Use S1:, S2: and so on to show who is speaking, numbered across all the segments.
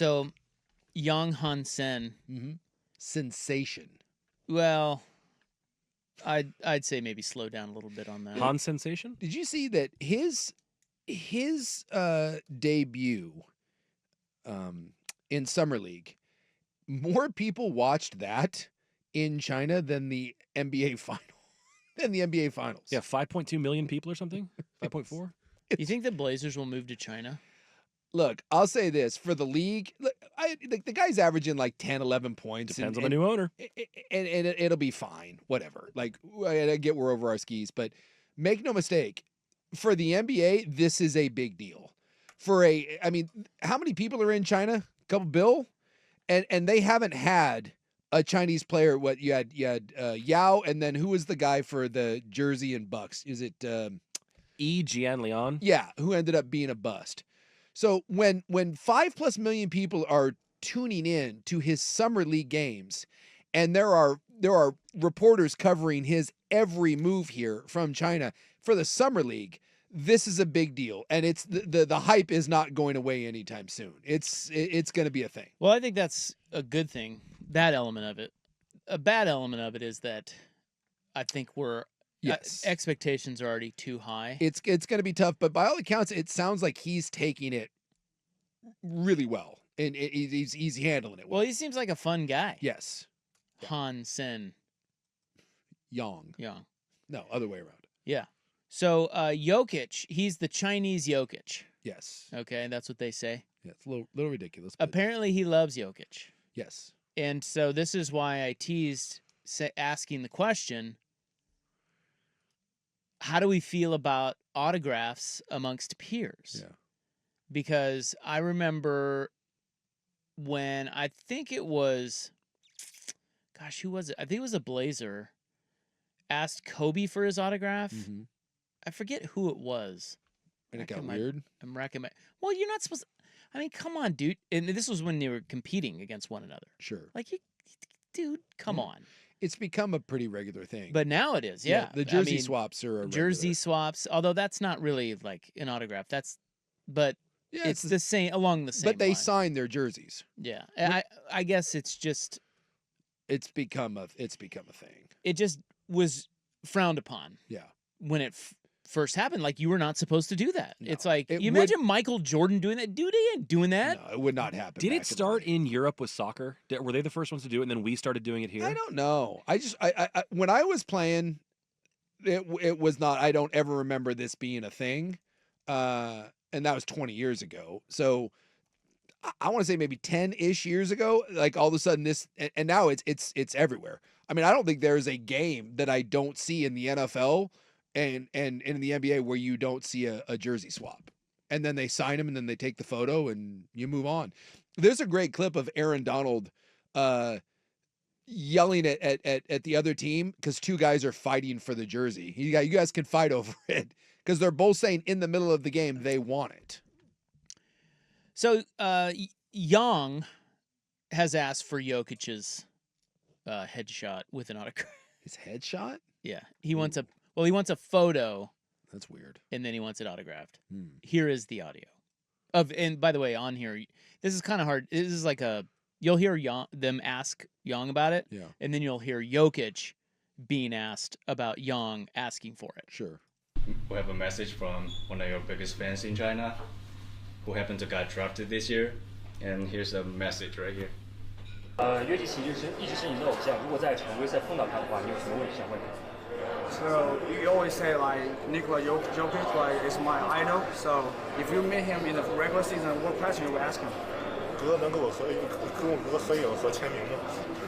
S1: So, Yang Hansen.
S2: Sensation.
S1: Well, I'd say maybe slow down a little bit on that.
S3: Han sensation?
S2: Did you see that his debut in Summer League? More people watched that in China than the NBA final.
S3: Yeah, 5.2 million people or something. 5.4.
S1: You think the Blazers will move to China?
S2: Look, I'll say this for the league. Look, the guy's averaging like 10, 11 points.
S3: Depends on the new owner.
S2: And it'll be fine. Whatever. Like, I get we're over our skis, but make no mistake, for the NBA, this is a big deal. I mean, how many people are in China? A couple bill? And they haven't had a Chinese player. What you had Yao, and then who was the guy for the Jersey and Bucks? Is it
S3: Jian Lian?
S2: Yeah, who ended up being a bust. So when 5+ million people are tuning in to his summer league games, and there are reporters covering his every move here from China for the summer league, this is a big deal, and it's the hype is not going away anytime soon. It's going to be a thing.
S1: Well, I think that's a good thing. That element of it. A bad element of it is that I think expectations are already too high.
S2: It's going to be tough, but by all accounts, it sounds like he's taking it really well, and he's handling it well.
S1: Well, he seems like a fun guy.
S2: Yes.
S1: Hansen.
S2: Yang. No, other way around.
S1: Yeah. So Jokic, he's the Chinese Jokic.
S2: Yes.
S1: Okay, that's what they say.
S2: Yeah, it's a little ridiculous. But
S1: apparently, he loves Jokic.
S2: Yes.
S1: And so this is why I teased asking the question, how do we feel about autographs amongst peers?
S2: Yeah.
S1: Because I remember when I think it was, gosh, who was it? I think it was a Blazer, asked Kobe for his autograph.
S2: Mm-hmm.
S1: I forget who it was.
S2: And it got weird?
S1: I'm racking my... Well, you're not supposed to... I mean, come on, dude. And this was when they were competing against one another.
S2: Sure.
S1: Like, dude, come on.
S2: It's become a pretty regular thing.
S1: But now it is, yeah.
S2: The jersey swaps are a
S1: jersey swaps, although that's not really like an autograph. But it's the same, along the same
S2: But they
S1: line.
S2: sign their jerseys.
S1: Yeah. I guess it's just...
S2: It's become a thing.
S1: It just was frowned upon.
S2: Yeah.
S1: When it first happened, like, you were not supposed to do that.
S2: No,
S1: it's like, you imagine Michael Jordan doing that? Dude, he ain't doing that.
S2: No, it would not happen.
S3: Did it start in Europe with soccer? Were they the first ones to do it, and then we started doing it here?
S2: I don't know. I when I was playing, it was not. I don't ever remember this being a thing, and that was 20 years ago. So I want to say maybe 10-ish years ago. Like, all of a sudden this, and now it's everywhere. I mean, I don't think there is a game that I don't see in the NFL and in the NBA where you don't see a jersey swap. And then they sign him, and then they take the photo, and you move on. There's a great clip of Aaron Donald yelling at the other team because two guys are fighting for the jersey. You guys can fight over it, because they're both saying in the middle of the game they want it.
S1: So Yang has asked for Jokic's headshot with an autograph.
S2: His headshot?
S1: Yeah. He wants a photo.
S2: That's weird.
S1: And then he wants it autographed. Here is the audio. And by the way, on here, this is kind of hard. This is like you'll hear them ask Yang about it.
S2: Yeah.
S1: And then you'll hear Jokic being asked about Yang asking for it.
S2: Sure.
S4: We have a message from one of your biggest fans in China who happened to get drafted this year. And here's a message right here.
S5: 约基奇就是一直是你的偶像，如果在常规赛碰到他的话，你有什么问题想问他？
S6: So you always say like Nikola Jokic like is my idol. So if you meet him in the regular season, what question you will ask him?
S7: 哥能跟我跟我哥合影和签名吗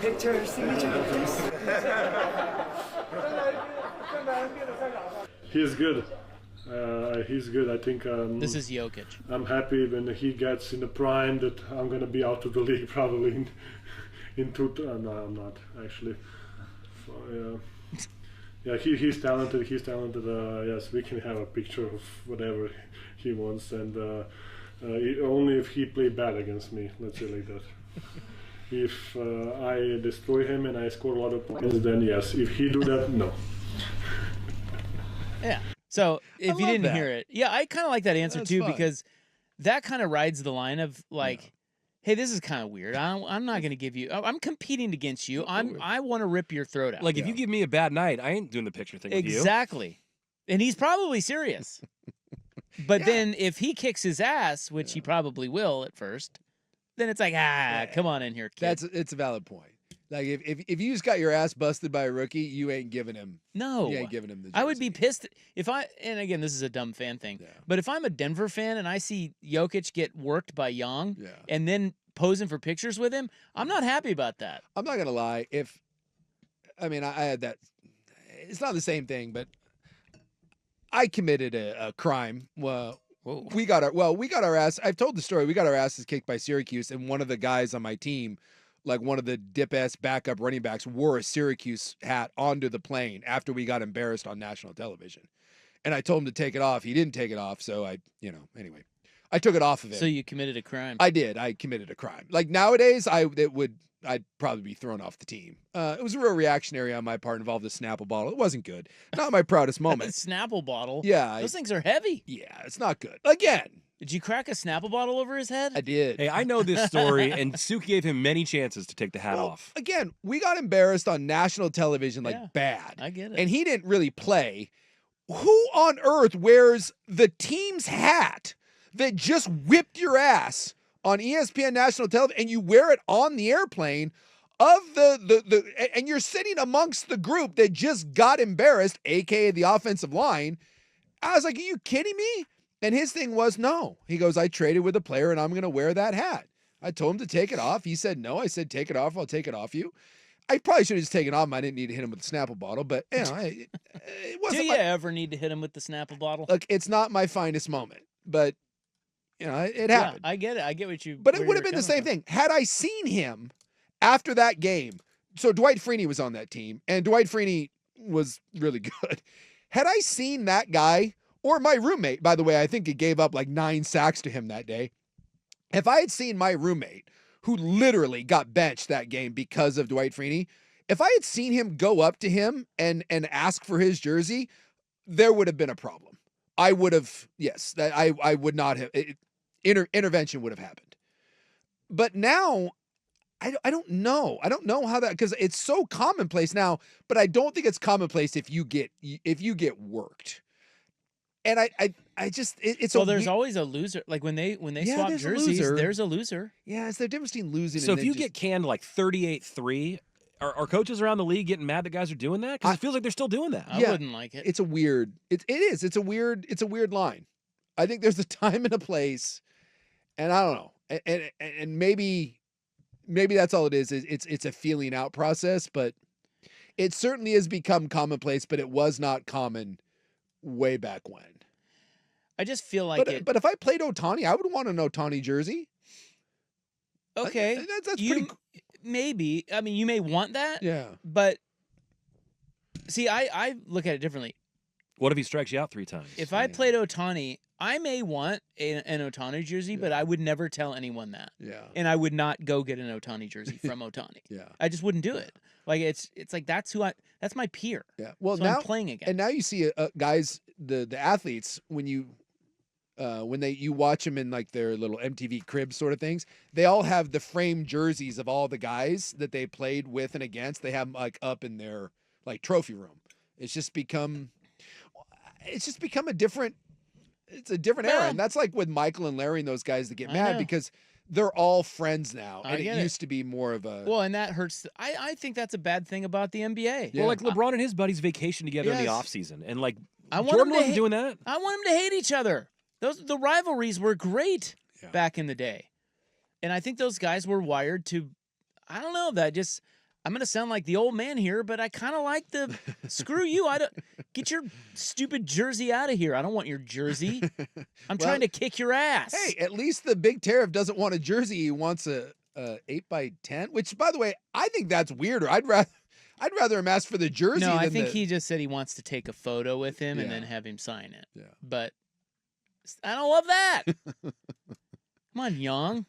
S6: Picture, signature, please.
S8: He's good. He's good. I think.
S1: This is Jokic.
S8: I'm happy when he gets in the prime that I'm gonna be out of the league probably in two. No, I'm not actually. So, yeah, he's talented. He's talented. Yes, we can have a picture of whatever he wants, and only if he played bad against me. Let's say like that. If I destroy him and I score a lot of points, then yes. If he do that, no.
S1: Yeah. So if you didn't hear it, I kind of like that answer
S2: That's
S1: too,
S2: fun.
S1: because that kind of rides the line of like, hey, this is kind of weird. I'm not going to give you. I'm competing against you. I want to rip your throat out.
S3: Like, if you give me a bad night, I ain't doing the picture thing with you.
S1: Exactly. And he's probably serious. But then if he kicks his ass, which he probably will at first, then it's like, come on in here, kid.
S2: It's a valid point. Like if you just got your ass busted by a rookie, you ain't giving him.
S1: No,
S2: you ain't giving him the jersey.
S1: I would be pissed if and again, this is a dumb fan thing, but if I'm a Denver fan and I see Jokic get worked by Yang and then posing for pictures with him, I'm not happy about that.
S2: I'm not gonna lie. I had that. It's not the same thing, but I committed a crime. Well, we got our ass. I've told the story. We got our asses kicked by Syracuse, and one of the guys on my team, like one of the dip-ass backup running backs, wore a Syracuse hat onto the plane after we got embarrassed on national television. And I told him to take it off. He didn't take it off, so anyway. I took it off of him.
S1: So you committed a crime.
S2: I did. I committed a crime. Like nowadays, I'd probably be thrown off the team. It was a real reactionary on my part, involved a Snapple bottle. It wasn't good. Not my proudest moment.
S1: Snapple bottle?
S2: Yeah.
S1: Those things are heavy.
S2: Yeah, it's not good. Again.
S1: Did you crack a Snapple bottle over his head?
S2: I did.
S3: Hey, I know this story, and Suke gave him many chances to take the hat off.
S2: Again, we got embarrassed on national television bad.
S1: I get it.
S2: And he didn't really play. Who on earth wears the team's hat that just whipped your ass on ESPN national television and you wear it on the airplane of and you're sitting amongst the group that just got embarrassed, aka the offensive line? I was like, are you kidding me? And his thing was, no. He goes, I traded with a player and I'm going to wear that hat. I told him to take it off. He said no. I said, take it off. I'll take it off you. I probably should have just taken it off. I didn't need to hit him with the Snapple bottle, but it wasn't.
S1: Do you ever need to hit him with the Snapple bottle?
S2: Look, it's not my finest moment, but it happened.
S1: I get it. I get what you.
S2: But it would have been the same thing had I seen him after that game. So Dwight Freeney was on that team, and Dwight Freeney was really good. Had I seen that guy, or my roommate, by the way, I think he gave up like 9 sacks to him that day. If I had seen my roommate, who literally got benched that game because of Dwight Freeney, if I had seen him go up to him and ask for his jersey, there would have been a problem. I would have, yes, I would not have, intervention would have happened. But now, I don't know. I don't know how that, because it's so commonplace now, but I don't think it's commonplace if you get worked. And I just it's
S1: there's always a loser. Like when they swap jerseys, there's a loser.
S2: Yeah, it's the difference between losing.
S3: So
S2: and
S3: if you get canned like 38-3, are coaches around the league getting mad that guys are doing that? Because it feels like they're still doing that.
S1: I wouldn't like it.
S2: It's a weird. It is. It's a weird line. I think there's a time and a place, and I don't know. And maybe that's all it is. It's a feeling out process, but it certainly has become commonplace. But it was not common way back when.
S1: I just feel like
S2: But if I played Ohtani, I would want an Ohtani jersey.
S1: Okay,
S2: that's pretty.
S1: Maybe. I mean, you may want that.
S2: Yeah.
S1: But see, I look at it differently.
S3: What if he strikes you out 3 times?
S1: If I played Ohtani, I may want an Ohtani jersey, but I would never tell anyone that.
S2: Yeah.
S1: And I would not go get an Ohtani jersey from Ohtani.
S2: Yeah.
S1: I just wouldn't do it. Like it's like that's my peer.
S2: Yeah. Well,
S1: so
S2: now
S1: I'm playing again.
S2: And now you see guys, the athletes, when you watch them in like their little MTV Cribs sort of things, they all have the framed jerseys of all the guys that they played with and against. They have them like up in their like trophy room. It's just become a different era. And that's like with Michael and Larry and those guys that get mad because they're all friends now. And it used to be more of a...
S1: Well, and that hurts. I think that's a bad thing about the NBA.
S3: Yeah. Well, like LeBron and his buddies vacation together in the offseason. And like
S1: Jordan
S3: wasn't doing that.
S1: I want them to hate each other. The rivalries were great back in the day. And I think those guys were wired to, I don't know, I'm going to sound like the old man here, but I kind of like the, screw you. Get your stupid jersey out of here. I don't want your jersey. I'm trying to kick your ass.
S2: Hey, at least the Big Tariff doesn't want a jersey. He wants a 8x10, which, by the way, I think that's weirder. I'd rather him ask for the jersey.
S1: No, I think he just said he wants to take a photo with him and then have him sign it.
S2: Yeah.
S1: But I don't love that. Come on, Young.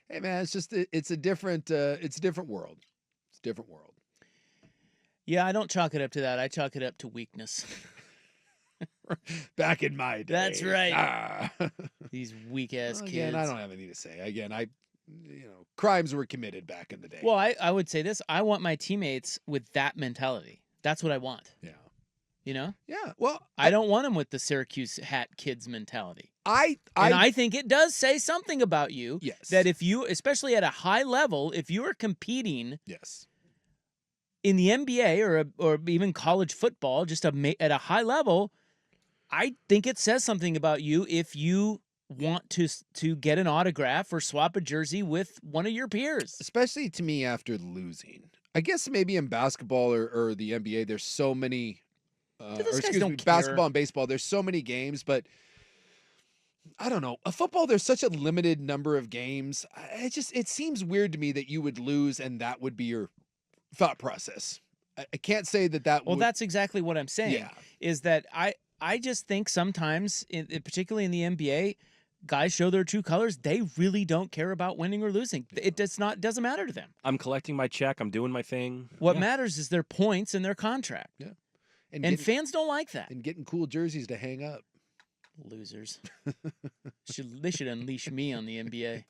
S2: Hey, man, it's just it's a different world. It's a different world.
S1: Yeah, I don't chalk it up to that. I chalk it up to weakness.
S2: Back in my day.
S1: That's right. These weak ass kids.
S2: Again, I don't have anything to say. Again, crimes were committed back in the day.
S1: Well, I would say this. I want my teammates with that mentality. That's what I want.
S2: Yeah.
S1: You know?
S2: Yeah. Well,
S1: I don't want them with the Syracuse hat kids mentality.
S2: I
S1: think it does say something about you.
S2: Yes.
S1: That if you, especially at a high level, if you are competing
S2: yes.
S1: in the NBA or even college football, just at a high level, I think it says something about you if you want to get an autograph or swap a jersey with one of your peers.
S2: Especially to me after losing. I guess maybe in basketball or the NBA, there's so many. Basketball and baseball, there's so many games, but I don't know. A football, there's such a limited number of games. It seems weird to me that you would lose and that would be your thought process. I can't say that.
S1: Well, that's exactly what I'm saying.
S2: Yeah.
S1: Is that I just think sometimes, particularly in the NBA, guys show their true colors. They really don't care about winning or losing. It doesn't matter to them.
S3: I'm collecting my check. I'm doing my thing.
S1: What matters is their points and their contract.
S2: Yeah.
S1: And fans don't like that.
S2: And getting cool jerseys to hang up.
S1: Losers. They should unleash me on the NBA.